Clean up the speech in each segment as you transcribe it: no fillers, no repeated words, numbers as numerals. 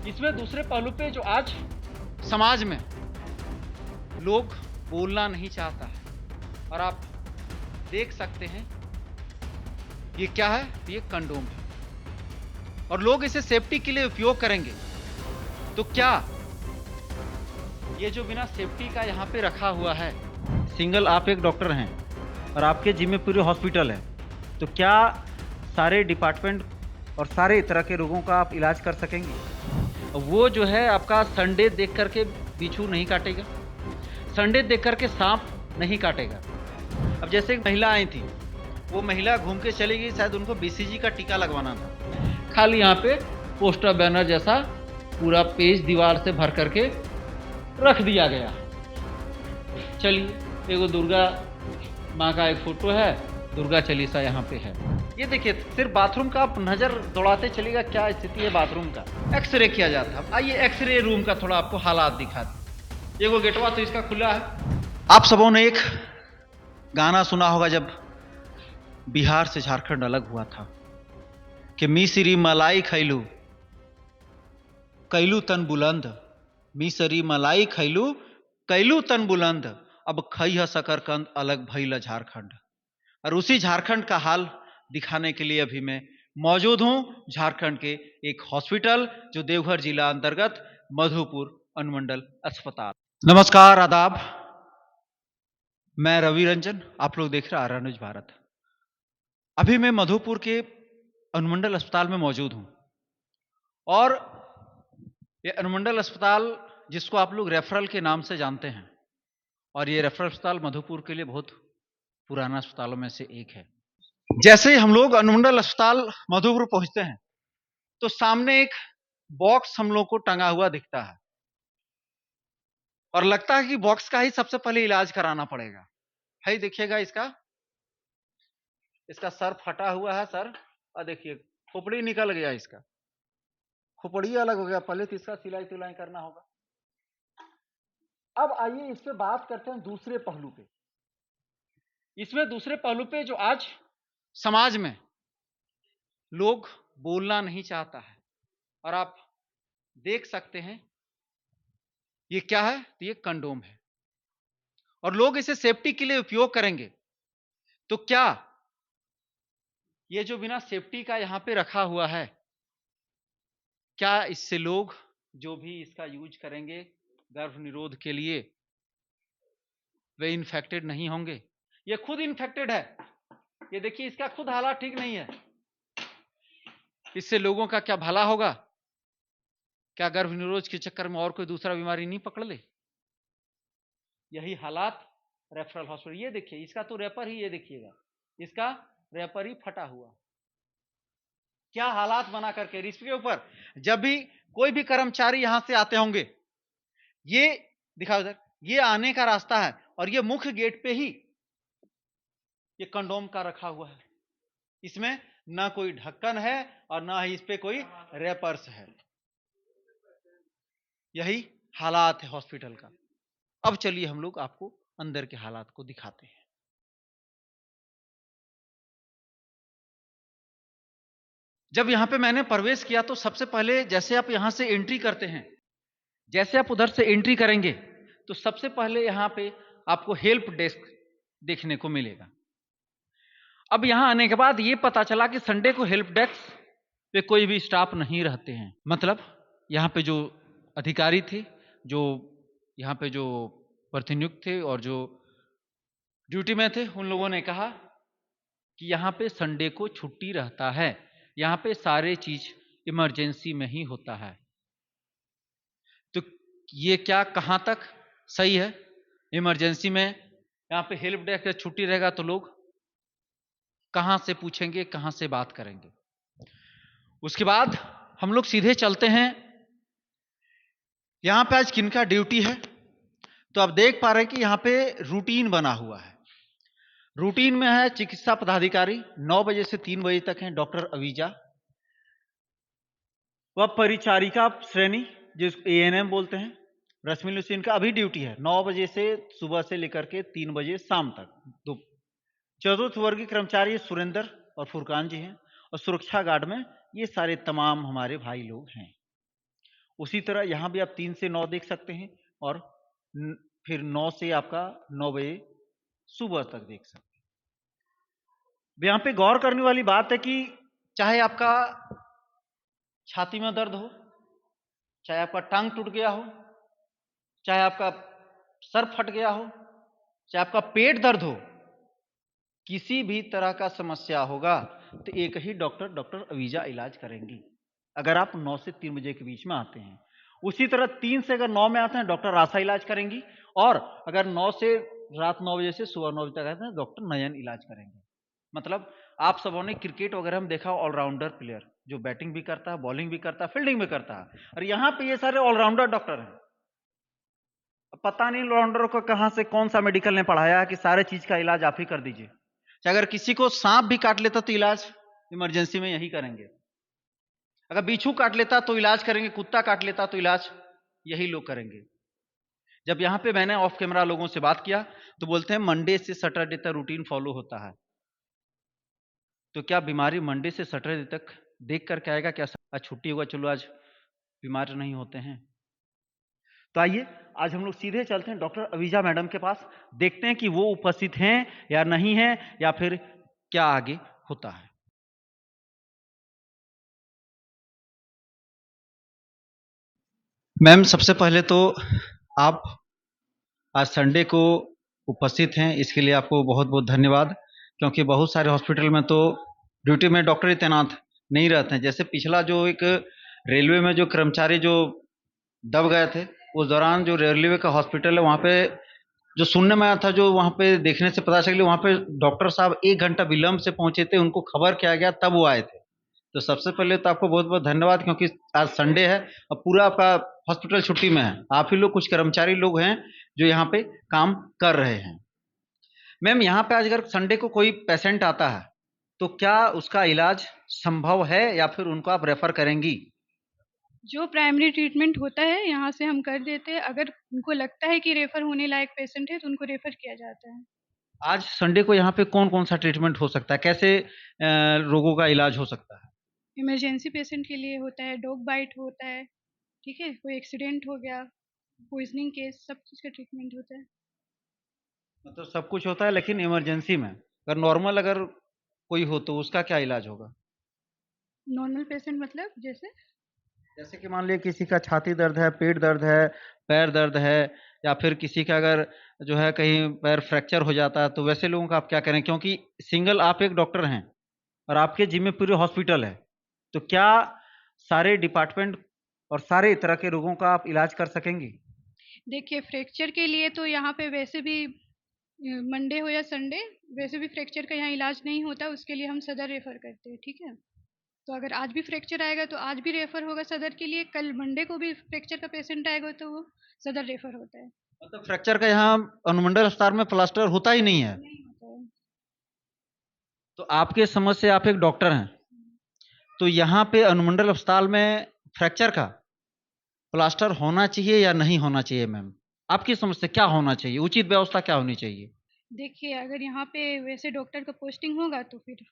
इसमें दूसरे पहलू पे जो आज समाज में लोग बोलना नहीं चाहता है और आप देख सकते हैं ये क्या है, ये कंडोम है और लोग इसे सेफ्टी के लिए उपयोग करेंगे। तो क्या ये जो बिना सेफ्टी का यहाँ पे रखा हुआ है, सिंगल आप एक डॉक्टर हैं और आपके जिम्मे पूरे हॉस्पिटल है, तो क्या सारे डिपार्टमेंट और सारे तरह के रोगों का आप इलाज कर सकेंगे? वो जो है आपका संडे देख करके बिच्छू नहीं काटेगा, संडे देख करके सांप नहीं काटेगा। अब जैसे एक महिला आई थी, वो महिला घूम के चली गई, शायद उनको बीसीजी का टीका लगवाना था। खाली यहाँ पे पोस्टर बैनर जैसा पूरा पेज दीवार से भर करके रख दिया गया। चलिए, एगो दुर्गा माँ का एक फोटो है, दुर्गा चालीसा यहाँ पे है। ये देखिए, सिर्फ बाथरूम का आप नजर दौड़ाते चलिएगा, क्या स्थिति है बाथरूम का। एक्सरे किया जाता है। आइए एक्सरे रूम का थोड़ा आपको हालात दिखा दें। एगो गेटवा तो इसका खुला है। आप सबों ने एक गाना सुना होगा जब बिहार से झारखंड अलग हुआ था कि मिसरी मलाई खैलू कैलू तन बुलंद, मिसरी मलाई खैलू कैलू तन बुलंद, अब खैह सकरकंद अलग भइल झारखंड। और उसी झारखंड का हाल दिखाने के लिए अभी मैं मौजूद हूं झारखंड के एक हॉस्पिटल जो देवघर जिला अंतर्गत मधुपुर अनुमंडल अस्पताल। नमस्कार, आदाब, मैं रवि रंजन, आप लोग देख रहे हैं आर्या न्यूज भारत। अभी मैं मधुपुर के अनुमंडल अस्पताल में मौजूद हूं और ये अनुमंडल अस्पताल जिसको आप लोग रेफरल के नाम से जानते हैं, और ये रेफरल अस्पताल मधुपुर के लिए बहुत पुराना अस्पतालों में से एक है। जैसे ही हम लोग अनुमंडल अस्पताल मधुपुर पहुंचते हैं तो सामने एक बॉक्स हम लोग को टंगा हुआ दिखता है और लगता है कि बॉक्स का ही सबसे पहले इलाज कराना पड़ेगा। है, देखिएगा इसका इसका सर फटा हुआ है सर, और देखिए खोपड़ी निकल गया, इसका खोपड़ी अलग हो गया। पहले तो इसका सिलाई तुलाई करना होगा। अब आइए इस पे बात करते हैं दूसरे पहलू पे। इसमें दूसरे पहलू पे जो आज समाज में लोग बोलना नहीं चाहता है और आप देख सकते हैं ये क्या है, तो ये कंडोम है और लोग इसे सेफ्टी के लिए उपयोग करेंगे। तो क्या ये जो बिना सेफ्टी का यहां पे रखा हुआ है, क्या इससे लोग जो भी इसका यूज करेंगे गर्भ निरोध के लिए वे इन्फेक्टेड नहीं होंगे? ये खुद इन्फेक्टेड है, ये देखिए इसका खुद हालात ठीक नहीं है। इससे लोगों का क्या भला होगा? क्या गर्भ निरोध के चक्कर में और कोई दूसरा बीमारी नहीं पकड़ ले? यही हालात रेफरल हॉस्पिटल। ये देखिए इसका तो रेपर ही, ये देखिएगा इसका रेपर ही फटा हुआ। क्या हालात बना करके इसके ऊपर जब भी कोई भी कर्मचारी यहां से आते होंगे, ये दिखाओ इधर, ये आने का रास्ता है और ये मुख्य गेट पे ही ये कंडोम का रखा हुआ है। इसमें ना कोई ढक्कन है और ना ही इस पे कोई रेपर्स है। यही हालात है हॉस्पिटल का। अब चलिए हम लोग आपको अंदर के हालात को दिखाते हैं। जब यहां पे मैंने प्रवेश किया तो सबसे पहले जैसे आप यहां से एंट्री करते हैं, जैसे आप उधर से एंट्री करेंगे तो सबसे पहले यहां पे आपको हेल्प डेस्क देखने को मिलेगा। अब यहां आने के बाद ये पता चला कि संडे को हेल्प डेस्क पे कोई भी स्टाफ नहीं रहते हैं। मतलब यहां पे जो अधिकारी थे, जो यहां पे जो प्रतिनियुक्त थे और जो ड्यूटी में थे, उन लोगों ने कहा कि यहाँ पे संडे को छुट्टी रहता है, यहाँ पे सारे चीज इमरजेंसी में ही होता है। तो ये क्या कहाँ तक सही है? इमरजेंसी में यहाँ पे हेल्प डेस्क छुट्टी रहेगा तो लोग कहाँ से पूछेंगे, कहाँ से बात करेंगे? उसके बाद हम लोग सीधे चलते हैं, यहाँ पे आज किनका ड्यूटी है तो आप देख पा रहे हैं कि यहाँ पे रूटीन बना हुआ है। रूटीन में है चिकित्सा पदाधिकारी 9 बजे से 3 बजे तक हैं डॉक्टर अवीजा। वह परिचारिका श्रेणी जिसको एएनएम बोलते हैं, रश्मि लुसीन का अभी ड्यूटी है 9 बजे से सुबह से लेकर के 3 बजे शाम तक। चतुर्थ वर्गीय कर्मचारी सुरेंद्र और फुरकान जी हैं और सुरक्षा गार्ड में ये सारे तमाम हमारे भाई लोग हैं। उसी तरह यहाँ भी आप 3 से 9 देख सकते हैं और फिर 9 से आपका 9 बजे सुबह तक देख सकते हैं। यहाँ पे गौर करने वाली बात है कि चाहे आपका छाती में दर्द हो, चाहे आपका टांग टूट गया हो, चाहे आपका सर फट गया हो, चाहे आपका पेट दर्द हो, किसी भी तरह का समस्या होगा तो एक ही डॉक्टर अवीजा इलाज करेंगी, अगर आप 9 से 3 बजे के बीच में आते हैं। उसी तरह 3 से अगर 9 में आते हैं डॉक्टर आशा इलाज करेंगी, और अगर 9 से रात 9 बजे से सुबह 9 बजे तक आते हैं डॉक्टर नयन इलाज करेंगे। मतलब आप सबों ने क्रिकेट वगैरह में देखा ऑलराउंडर प्लेयर, जो बैटिंग भी करता है, बॉलिंग भी करता है, फील्डिंग भी करता है, और यहाँ पे ये सारे ऑलराउंडर डॉक्टर हैं। पता नहीं ऑलराउंडर को कहाँ से कौन सा मेडिकल ने पढ़ाया कि सारे चीज का इलाज आप ही कर दीजिए। अगर किसी को सांप भी काट लेता तो इलाज इमरजेंसी में यही करेंगे, अगर बिच्छू काट लेता तो इलाज करेंगे, कुत्ता काट लेता तो इलाज यही लोग करेंगे। जब यहाँ पे मैंने ऑफ कैमरा लोगों से बात किया तो बोलते हैं मंडे से सैटरडे तक रूटीन फॉलो होता है। तो क्या बीमारी मंडे से सैटरडे तक देख करके आएगा? क्या आज छुट्टी होगा, चलो आज बीमार नहीं होते हैं? तो आइए आज हम लोग सीधे चलते हैं डॉक्टर अवीजा मैडम के पास, देखते हैं कि वो उपस्थित हैं या नहीं है, या फिर क्या आगे होता है। मैम, सबसे पहले तो आप आज संडे को उपस्थित हैं, इसके लिए आपको बहुत बहुत धन्यवाद, क्योंकि बहुत सारे हॉस्पिटल में तो ड्यूटी में डॉक्टर ही तैनात नहीं रहते हैं। जैसे पिछला जो एक रेलवे में जो कर्मचारी जो दब गए थे, उस दौरान जो रेलवे का हॉस्पिटल है वहाँ पे जो सुनने में आया था, जो वहाँ पे देखने से पता चला, वहाँ पे डॉक्टर साहब 1 घंटा विलंब से पहुंचे थे, उनको खबर किया गया तब वो आए थे। तो सबसे पहले तो आपको बहुत बहुत धन्यवाद, क्योंकि आज संडे है और पूरा आपका हॉस्पिटल छुट्टी में है, आप ही लोग कुछ कर्मचारी लोग हैं जो यहाँ पे काम कर रहे हैं। मैम, यहाँ पे आज अगर संडे को कोई पेशेंट आता है तो क्या उसका इलाज संभव है या फिर उनको आप रेफर करेंगी? जो प्राइमरी ट्रीटमेंट होता है यहाँ से हम कर देते हैं। अगर उनको लगता है कि रेफर होने लायक पेशेंट है तो उनको रेफर किया जाता है। आज संडे को यहाँ पे कौन कौन सा ट्रीटमेंट हो सकता है, कैसे रोगों का इलाज हो सकता है? इमरजेंसी पेशेंट के लिए होता है, डॉग बाइट होता है, ठीक है, कोई एक्सीडेंट हो गया, पॉइजनिंग केस, सब चीज़ का ट्रीटमेंट होता है। मतलब सब कुछ होता है, लेकिन इमरजेंसी में अगर नॉर्मल अगर कोई हो तो उसका क्या इलाज होगा? नॉर्मल पेशेंट मतलब जैसे जैसे कि मान लिया किसी का छाती दर्द है, पेट दर्द है, पैर दर्द है, या फिर किसी का अगर जो है कहीं पैर फ्रैक्चर हो जाता है, तो वैसे लोगों का आप क्या करें? क्योंकि सिंगल आप एक डॉक्टर हैं और आपके जिम्मे पूरे हॉस्पिटल है, तो क्या सारे डिपार्टमेंट और सारे तरह के रोगों का आप इलाज कर सकेंगी? देखिए, फ्रैक्चर के लिए तो यहाँ पे वैसे भी मंडे हो या संडे, वैसे भी फ्रैक्चर का यहाँ इलाज नहीं होता, उसके लिए हम सदर रेफर करते हैं, ठीक है। तो अगर आज भी फ्रैक्चर आएगा तो आज भी रेफर होगा सदर के लिए, कल मंडे को भी फ्रैक्चर का पेशेंट आएगा तो वो सदर रेफर होता है। मतलब फ्रैक्चर का यहाँ अनुमंडल अस्पताल में प्लास्टर होता ही नहीं है? नहीं होता है। तो आपके समझ से आप एक डॉक्टर हैं, तो यहाँ पे अनुमंडल अस्पताल में फ्रैक्चर का प्लास्टर होना चाहिए या नहीं होना चाहिए मैम? आपकी समझ से क्या होना चाहिए, उचित व्यवस्था क्या होनी चाहिए? देखिए, अगर यहाँ पे वैसे डॉक्टर का पोस्टिंग होगा तो फिर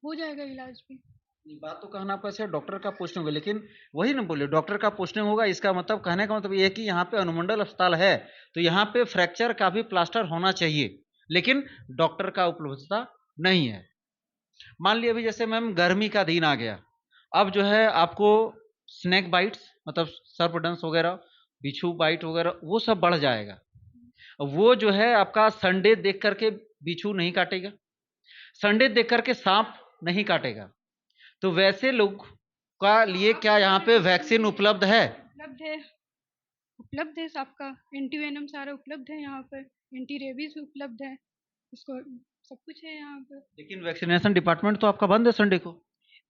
हो जाएगा इलाज भी। बात तो कहना आपका सही, डॉक्टर का पोस्टिंग होगा, लेकिन वही ना बोले डॉक्टर का पोस्टिंग होगा, इसका मतलब कहने का मतलब ये है कि यहाँ पे अनुमंडल अस्पताल है तो यहाँ पे फ्रैक्चर का भी प्लास्टर होना चाहिए, लेकिन डॉक्टर का उपलब्धता नहीं है। मान लिया अभी जैसे मैम गर्मी का दिन आ गया, अब जो है आपको स्नेक बाइट्स मतलब सर्पडंस वगैरह, बिच्छू बाइट वगैरह वो सब बढ़ जाएगा। वो जो है आपका संडे देख करके बिच्छू नहीं काटेगा, संडे देख करके सांप नहीं काटेगा। तो वैसे लोग का लिए क्या यहाँ पे वैक्सीन उपलब्ध है? उपलब्ध है, उपलब्ध है, सबका एंटीवेनम सारा उपलब्ध है यहाँ पर, एंटी रेबीज उपलब्ध है, इसको सब कुछ है यहाँ पर। लेकिन वैक्सीनेशन डिपार्टमेंट तो आपका बंद है संडे को।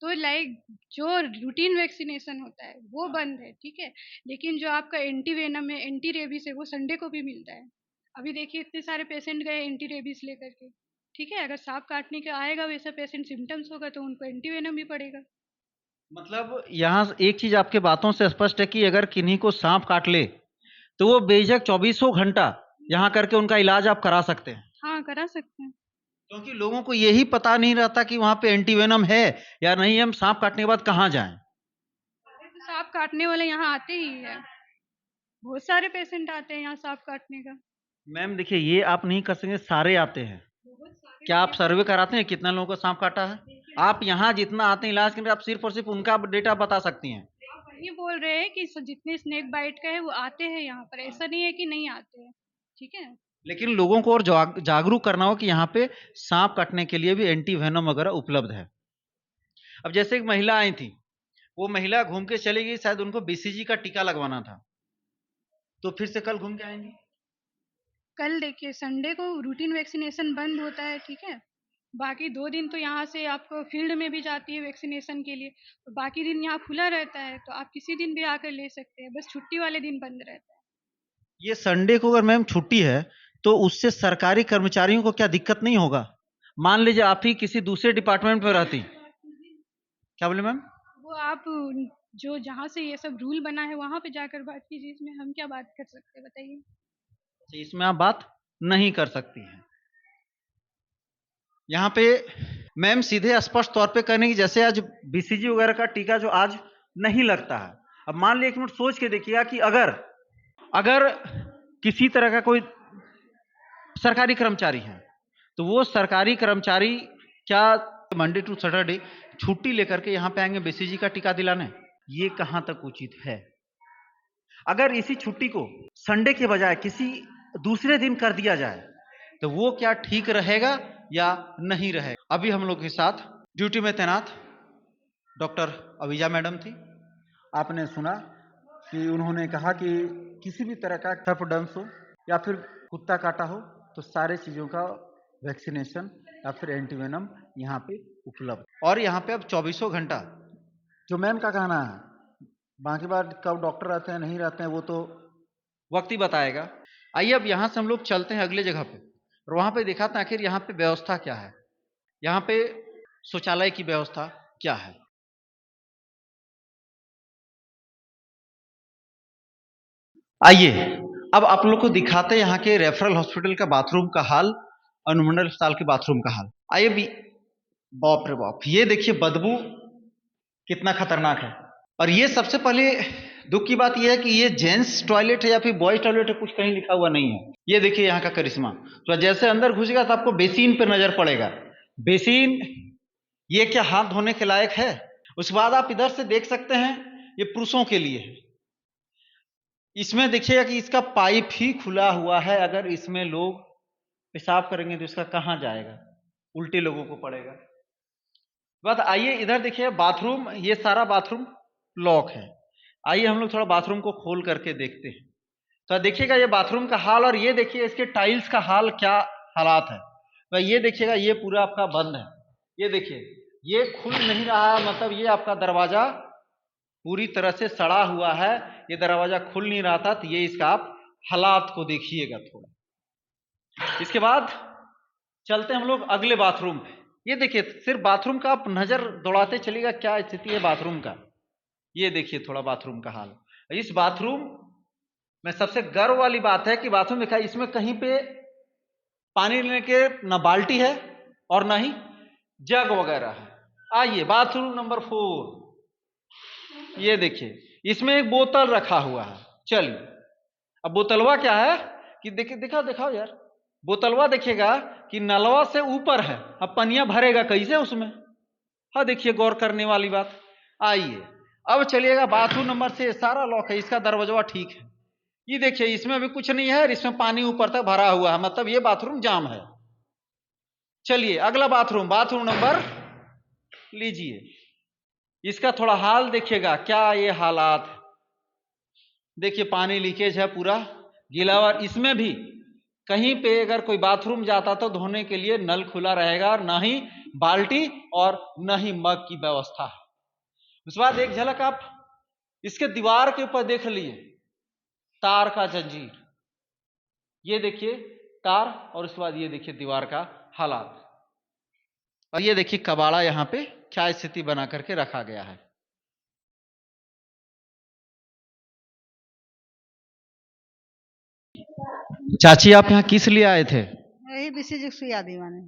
तो लाइक जो रूटीन वैक्सीनेशन होता है वो बंद है, ठीक है, लेकिन जो आपका एंटी वेनम है, एंटी रेबीज है, वो संडे को भी मिलता है। अभी देखिए इतने सारे पेशेंट गए एंटी रेबीज लेकर के, ठीक है, अगर सांप काटने का आएगा वैसा पेशेंट सिम्टम्स होगा तो उनको एंटी वेनम भी पड़ेगा। मतलब यहाँ एक चीज आपके बातों से स्पष्ट है कि अगर किन्हीं को सांप काट ले तो वो बेझक 24 घंटा यहाँ करके उनका इलाज आप करा सकते हैं। हाँ, करा सकते हैं। क्योंकि लोगों को यही पता नहीं रहता कि वहाँ पे एंटीवेनम है या नहीं, हम सांप काटने के बाद कहाँ जाएं। सांप काटने वाले यहाँ आते ही है, बहुत सारे पेशेंट आते हैं यहाँ सांप काटने का। मैम देखिए, ये आप नहीं कर सकेंगे, सारे आते हैं। बहुत सारे क्या आप सर्वे कराते हैं कितना लोगों को सांप काटा है? आप यहाँ जितना आते हैं इलाज के लिए, आप सिर्फ और सिर्फ उनका डेटा बता सकती हैं। आप वही बोल रहे हैं कि जितने स्नेक बाइट का है वो आते हैं यहाँ पर, ऐसा नहीं है कि नहीं आते हैं, ठीक है। लेकिन लोगों को और जागरूक करना हो कि यहाँ पे सांप काटने के लिए भी एंटी वेनम वगैरह उपलब्ध है। अब जैसे एक महिला आई थी, वो महिला घूम के चली गई, शायद उनको बीसीजी का टीका लगवाना था, तो फिर से कल घूम के आएंगी। कल देखिए संडे को रूटीन वैक्सीनेशन बंद होता है, ठीक है। बाकी 2 दिन तो यहाँ से आपको फील्ड में भी जाती है वैक्सीनेशन के लिए, और बाकी दिन यहाँ खुला रहता है, तो आप किसी दिन भी आकर ले सकते हैं, बस छुट्टी वाले दिन बंद रहता है। ये संडे को अगर मैम छुट्टी है, तो उससे सरकारी कर्मचारियों को क्या दिक्कत नहीं होगा? मान लीजिए आप ही किसी दूसरे डिपार्टमेंट में रहती। क्या बोले मैम? वो आप जो जहाँ से ये सब रूल बना है वहाँ पे जाकर बात कीजिए, इसमें हम क्या बात कर सकते हैं बताइए। इसमें आप बात नहीं कर सकती हैं। यहाँ पे मैम सीधे स्पष्ट तौर पे कहने की, जैसे आज बीसीजी वगैरह का टीका जो आज नहीं लगता है, अब मान लीजिए एक मिनट सोच के देखिएगा कि अगर अगर किसी तरह का कोई सरकारी कर्मचारी है, तो वो सरकारी कर्मचारी क्या मंडे टू सैटरडे छुट्टी लेकर के यहाँ पे आएंगे बीसीजी का टीका दिलाने? ये कहाँ तक उचित है? अगर इसी छुट्टी को संडे के बजाय किसी दूसरे दिन कर दिया जाए, तो वो क्या ठीक रहेगा या नहीं रहेगा? अभी हम लोग के साथ ड्यूटी में तैनात डॉक्टर अविजा मैडम थी। आपने सुना कि उन्होंने कहा कि किसी भी तरह का सर्पदंश हो या फिर कुत्ता काटा हो, तो सारे चीज़ों का वैक्सीनेशन या फिर एंटीवेनम यहाँ पे उपलब्ध। और यहाँ पे अब 24 घंटा, जो मैम का कहना है, बाकी बात कब डॉक्टर रहते हैं नहीं रहते हैं वो तो वक्त ही बताएगा। आइए अब यहाँ से हम लोग चलते हैं अगले जगह पे, और वहाँ पे दिखाते हैं आखिर यहाँ पे व्यवस्था क्या है, यहाँ पे शौचालय की व्यवस्था क्या है। आइए अब आप लोग को दिखाते हैं यहाँ के रेफरल हॉस्पिटल का बाथरूम का हाल, अनुमंडल अस्पताल के बाथरूम का हाल। आइए भी, बाप रे बाप, ये देखिए बदबू कितना खतरनाक है। और ये सबसे पहले दुख की बात यह है कि ये जेंट्स टॉयलेट है या फिर बॉयज टॉयलेट है, कुछ कहीं लिखा हुआ नहीं है। ये देखिए यहाँ का करिश्मा, तो जैसे अंदर घुसेगा तो आपको बेसिन पे नजर पड़ेगा। बेसिन ये क्या हाथ धोने के लायक है? उसके बाद आप इधर से देख सकते हैं, ये पुरुषों के लिए है। इसमें देखिएगा कि इसका पाइप ही खुला हुआ है, अगर इसमें लोग पेशाब करेंगे तो इसका कहाँ जाएगा? उल्टे लोगों को पड़ेगा। बात आइए इधर देखिए बाथरूम, ये सारा बाथरूम लॉक है। आइए हम लोग थोड़ा बाथरूम को खोल करके देखते हैं। तो देखिएगा ये बाथरूम का हाल, और ये देखिए इसके टाइल्स का हाल, क्या हालात है। तो ये देखिएगा ये पूरा आपका बंद है। ये देखिए ये खुल नहीं रहा, मतलब ये आपका दरवाजा पूरी तरह से सड़ा हुआ है, ये दरवाजा खुल नहीं रहा था। तो ये इसका आप हालात को देखिएगा थोड़ा। इसके बाद चलते हैं हम लोग अगले बाथरूम पे। ये देखिए सिर्फ बाथरूम का आप नजर दौड़ाते चलिएगा, क्या स्थिति है बाथरूम का। ये देखिए थोड़ा बाथरूम का हाल। इस बाथरूम में सबसे गर्व वाली बात है कि बाथरूम देखा, इसमें कहीं पे पानी लेने के ना बाल्टी है और ना ही जग वगैरह है। आइए बाथरूम नंबर 4, ये देखिए इसमें एक बोतल रखा हुआ है। चलिए अब बोतलवा क्या है कि देखिए, दिखाओ यार, बोतलवा देखिएगा कि नलवा से ऊपर है, अब पनिया भरेगा कैसे उसमें? हाँ देखिए गौर करने वाली बात। आइए अब चलिएगा बाथरूम नंबर 6, सारा लॉक है, इसका दरवाजा ठीक है। ये देखिए इसमें अभी कुछ नहीं है, इसमें पानी ऊपर तक भरा हुआ है, मतलब ये बाथरूम जाम है। चलिए अगला बाथरूम, बाथरूम नंबर लीजिए, इसका थोड़ा हाल देखिएगा, क्या ये हालात। देखिए पानी लीकेज है, पूरा गीला हुआ। इसमें भी कहीं पे अगर कोई बाथरूम जाता तो धोने के लिए नल खुला रहेगा, और ना ही बाल्टी और ना ही मग की व्यवस्था है। उसके बाद एक झलक आप इसके दीवार के ऊपर देख लिए, तार का जंजीर, ये देखिए तार, और उसके बाद ये देखिए दीवार का हालात। और ये देखिए कबाड़ा यहाँ पे क्या स्थिति बना करके रखा गया है। चाची आप यहाँ किस लिए आए थे? यही बीसीजी सुइया दी मैंने।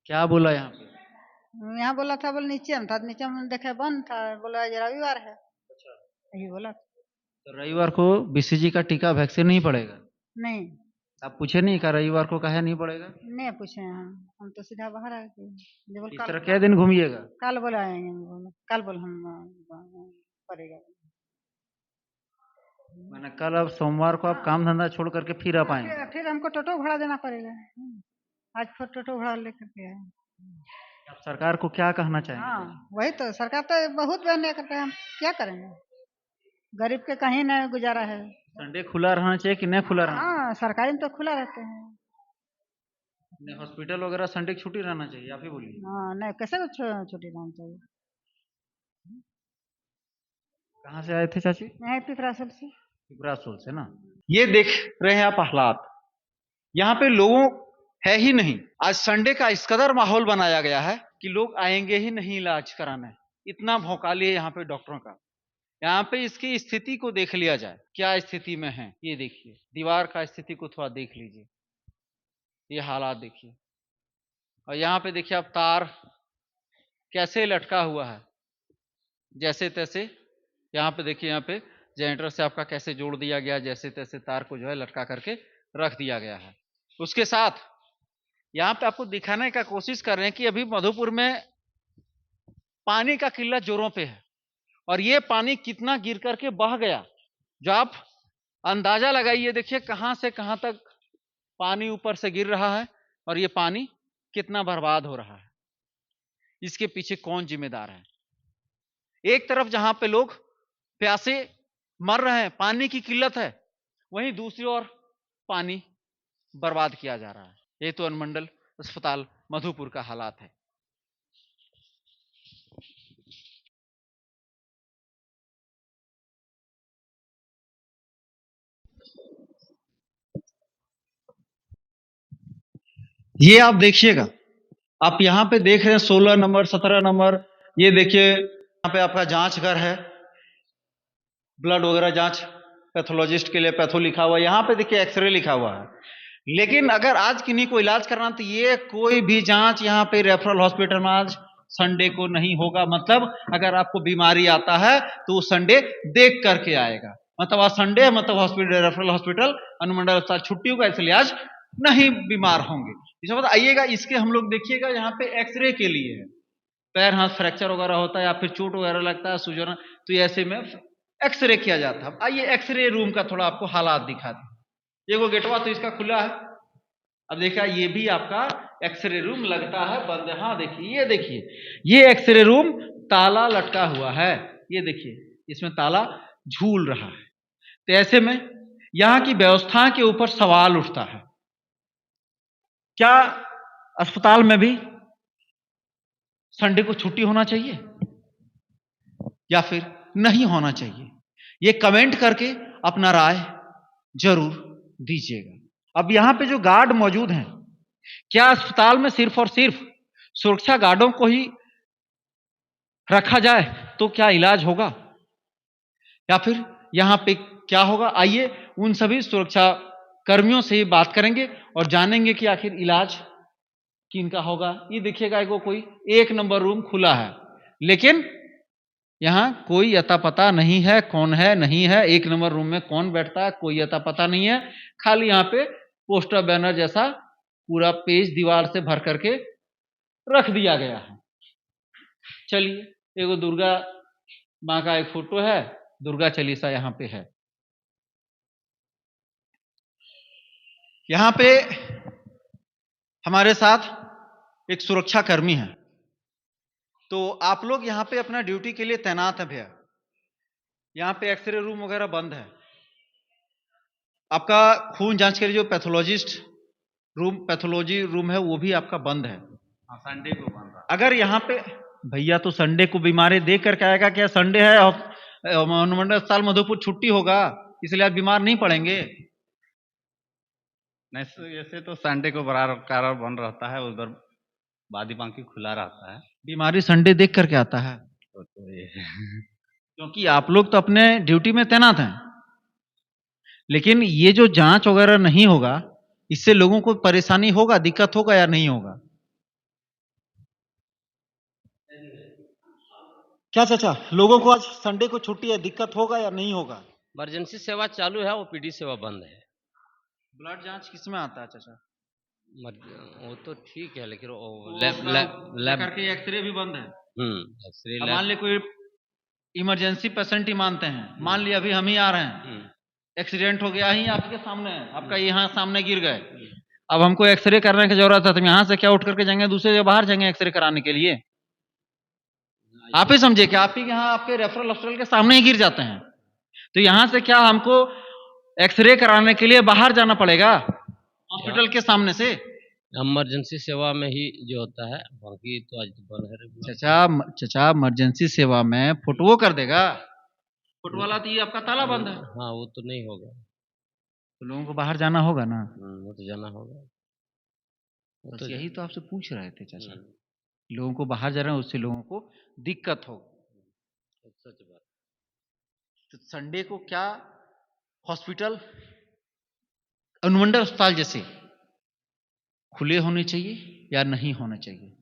क्या बोला यहाँ पे? यहाँ बोला था, बोले नीचे में था, नीचे में देखे बंद था, बोला आज रविवार है। यही बोला। तो रविवार को बीसीजी का टीका वैक्सीन नहीं पड़ेगा? नहीं, आप पूछे नहीं क्या रविवार को काहे नहीं पड़ेगा? नहीं पूछे हैं हम तो सीधा बाहर आ गए। जो बोल इस कल तरह क्या दिन घूमिएगा? कल बोले आएंगे, हम बोले कल बोले हम पड़ेगा। मैंने कल अब सोमवार को आप काम धंधा छोड़ करके फिर आप आएंगे? फिर हमको टोटो भाड़ा देना पड़ेगा। आज फिर टोटो भाड़ा लेकर के आए। आप सरकार को क्या कहना चाहेंगे? हाँ वही तो, सरकार तो बहुत बहने करते हैं, हम क्या करेंगे? गरीब के कहीं न गुजारा है। संडे खुला रहना चाहिए कि नहीं खुला रहना चाहिए? हाँ सरकारी में तो खुला रहते हैं। नहीं, हॉस्पिटल वगैरह संडे की छुट्टी रहना चाहिए, आप ही बोलिए। हाँ नहीं, कैसे को छुट्टी रहना चाहिए? कहाँ से आए थे चाची? नहीं, पिपरासल से। पिपरासोल से ना। ये देख रहे हैं आप हालात, यहाँ पे लोगों है ही नहीं। आज संडे का इस कदर माहौल बनाया गया है कि लोग आएंगे ही नहीं इलाज कराने। इतना भौकाली है यहाँ पे डॉक्टरों का। यहाँ पे इसकी स्थिति को देख लिया जाए, क्या स्थिति में है। ये देखिए, दीवार का स्थिति को थोड़ा देख लीजिए, ये हालात देखिए। और यहाँ पे देखिए आप तार कैसे लटका हुआ है, जैसे तैसे। यहाँ पे देखिए, यहाँ पे जनरेटर से आपका कैसे जोड़ दिया गया, जैसे तैसे तार को जो है लटका करके रख दिया गया है। उसके साथ यहाँ पे आपको दिखाने का कोशिश कर रहे हैं कि अभी मधुपुर में पानी का किल्लत जोरों पे है, और ये पानी कितना गिर करके बह गया, जो आप अंदाजा लगाइए। देखिए कहां से कहां तक पानी ऊपर से गिर रहा है, और ये पानी कितना बर्बाद हो रहा है। इसके पीछे कौन जिम्मेदार है? एक तरफ जहां पे लोग प्यासे मर रहे हैं, पानी की किल्लत है, वहीं दूसरी ओर पानी बर्बाद किया जा रहा है। ये तो अनुमंडल अस्पताल मधुपुर का हालात है। ये आप देखिएगा, आप यहां पे देख रहे हैं 16 नंबर 17 नंबर। ये देखिए यहाँ पे आपका जांच घर है, ब्लड वगैरह जांच, पैथोलॉजिस्ट के लिए पैथो लिखा हुआ है। यहाँ पे देखिए एक्सरे लिखा हुआ है। लेकिन अगर आज किन्हीं को इलाज करना, तो ये कोई भी जांच यहाँ पे रेफरल हॉस्पिटल में आज संडे को नहीं होगा। मतलब अगर आपको बीमारी आता है तो संडे देख करके आएगा। मतलब आज संडे है, मतलब हॉस्पिटल, रेफरल हॉस्पिटल, अनुमंडल अस्पताल छुट्टी होगा, इसलिए आज नहीं बीमार होंगे। इसके बाद आइएगा, इसके हम लोग देखिएगा यहाँ पे एक्सरे के लिए है। पैर हाथ फ्रैक्चर वगैरह होता है या फिर चोट वगैरह लगता है, सूजन, तो ऐसे में एक्सरे किया जाता है। आइए एक्सरे रूम का थोड़ा आपको हालात दिखा दें। ये गेटवा तो इसका खुला है, अब देखा ये भी आपका एक्सरे रूम लगता है बंद है। हाँ देखिए, ये देखिए, ये एक्सरे रूम ताला लटका हुआ है। ये देखिए, इसमें ताला झूल रहा है। तो ऐसे में यहां की व्यवस्था के ऊपर सवाल उठता है, क्या अस्पताल में भी संडे को छुट्टी होना चाहिए या फिर नहीं होना चाहिए? ये कमेंट करके अपना राय जरूर दीजिएगा। अब यहां पे जो गार्ड मौजूद हैं, क्या अस्पताल में सिर्फ और सिर्फ सुरक्षा गार्डों को ही रखा जाए तो क्या इलाज होगा, या फिर यहां पे क्या होगा? आइए उन सभी सुरक्षा कर्मियों से ही बात करेंगे और जानेंगे कि आखिर इलाज किनका होगा। ये देखिएगा, एगो कोई 1 नंबर रूम खुला है, लेकिन यहां कोई अता पता नहीं है कौन है नहीं है। 1 नंबर रूम में कौन बैठता है कोई अता पता नहीं है। खाली यहां पे पोस्टर बैनर जैसा पूरा पेज दीवार से भर करके रख दिया गया है। चलिए, एगो दुर्गा माँ का एक फोटो है, दुर्गा चालीसा यहाँ पे है। यहाँ पे हमारे साथ एक सुरक्षा कर्मी है, तो आप लोग यहाँ पे अपना ड्यूटी के लिए तैनात है भैया। यहाँ पे एक्सरे रूम वगैरह बंद है। आपका खून जांच के लिए जो पैथोलॉजी रूम है वो भी आपका बंद है। संडे को बंद है। अगर यहाँ पे भैया तो संडे को बीमारी देख करके आएगा, क्या संडे है और अनुमंडल अस्पताल मधुपुर छुट्टी होगा इसलिए आप बीमार नहीं पड़ेंगे? नहीं, ऐसे तो संडे को बराबर बंद रहता है, उधर बादी बाकी खुला रहता है। बीमारी संडे देख करके आता है तो ये क्योंकि आप लोग तो अपने ड्यूटी में तैनात हैं। लेकिन ये जो जांच वगैरह नहीं होगा, इससे लोगों को परेशानी होगा, दिक्कत होगा या नहीं होगा? क्या चाचा, लोगों को आज संडे को छुट्टी है, दिक्कत होगा या नहीं होगा? इमरजेंसी सेवा चालू है, ओपीडी सेवा बंद है। ब्लड जांच किस में आता है चाचा? वो तो ठीक है, लेकिन वो वो लैब उसका लैब लैब करके एक्सरे भी बंद है। एक्सरे अब मान लैब। लिया कोई इमरजेंसी पेशेंट ही मानते हैं, मान लिया अभी हम ही आ रहे हैं, एक्सीडेंट हो गया ही आपके सामने है, आपका यहाँ सामने गिर गए, अब हमको एक्सरे करने की जरूरत है, तो हम यहाँ से क्या उठ करके जाएंगे, दूसरे जगह बाहर जाएंगे एक्सरे कराने के लिए? आप ही समझे कि आप ही यहाँ आपके रेफरल हॉस्पिटल के सामने ही गिर जाते हैं, तो यहाँ से क्या हमको एक्सरे कराने के लिए बाहर जाना पड़ेगा हॉस्पिटल के सामने से? इमरजेंसी सेवा में ही जो होता है, बाकी तो आज तो बंद है रेगुलर। चचा इमरजेंसी सेवा में फुटवो कर देगा, फुट वाला तो ये आपका ताला बंद है, हाँ, वो तो नहीं होगा। तो लोगों को बाहर जाना होगा ना। वो तो जाना होगा। वो बस तो यही तो आपसे पूछ रहे थे चाचा, लोगों को बाहर जा रहे हैं उससे लोगों को दिक्कत हो। सच बात। तो संडे को क्या हॉस्पिटल अनुमंडल अस्पताल जैसे खुले होने चाहिए या नहीं होने चाहिए?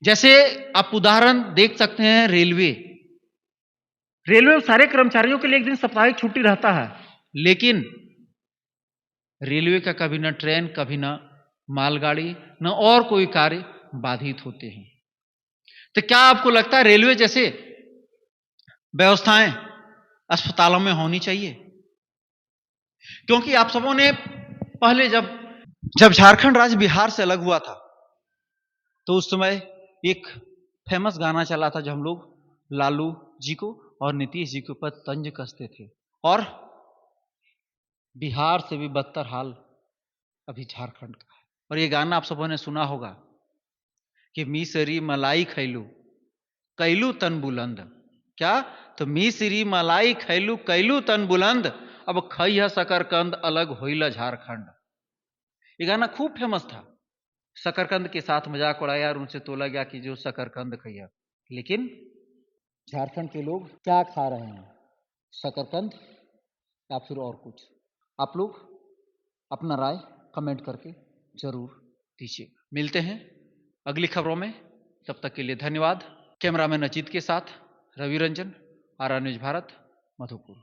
जैसे आप उदाहरण देख सकते हैं, रेलवे में सारे कर्मचारियों के लिए एक दिन साप्ताहिक छुट्टी रहता है, लेकिन रेलवे का कभी ना ट्रेन, कभी ना मालगाड़ी, न और कोई कार्य बाधित होते हैं। तो क्या आपको लगता है रेलवे जैसे व्यवस्थाएं अस्पतालों में होनी चाहिए? क्योंकि आप सबों ने पहले जब झारखंड राज्य बिहार से अलग हुआ था, तो उस समय एक फेमस गाना चला था, जो हम लोग लालू जी को और नीतीश जी के ऊपर तंज कसते थे, और बिहार से भी बदतर हाल अभी झारखंड का है। और ये गाना आप सबों ने सुना होगा कि मिसरी मलाई खैलू कैलू तन बुलंद। क्या? तो मिसरी मलाई खैलू कैलू तन बुलंद, अब खैह शकरकंद अलग होइला झारखंड। ये गाना खूब फेमस था। शकरकंद के साथ मजाक उड़ाया और उनसे तोला गया कि जो शकरकंद खैया। लेकिन झारखंड के लोग क्या खा रहे हैं, शकरकंद या फिर और कुछ? आप लोग अपना राय कमेंट करके जरूर दीजिए। मिलते हैं अगली खबरों में, तब तक के लिए धन्यवाद। कैमरामैन अजीत के साथ रवि रंजन, आर न्यूज भारत, मधुपुर।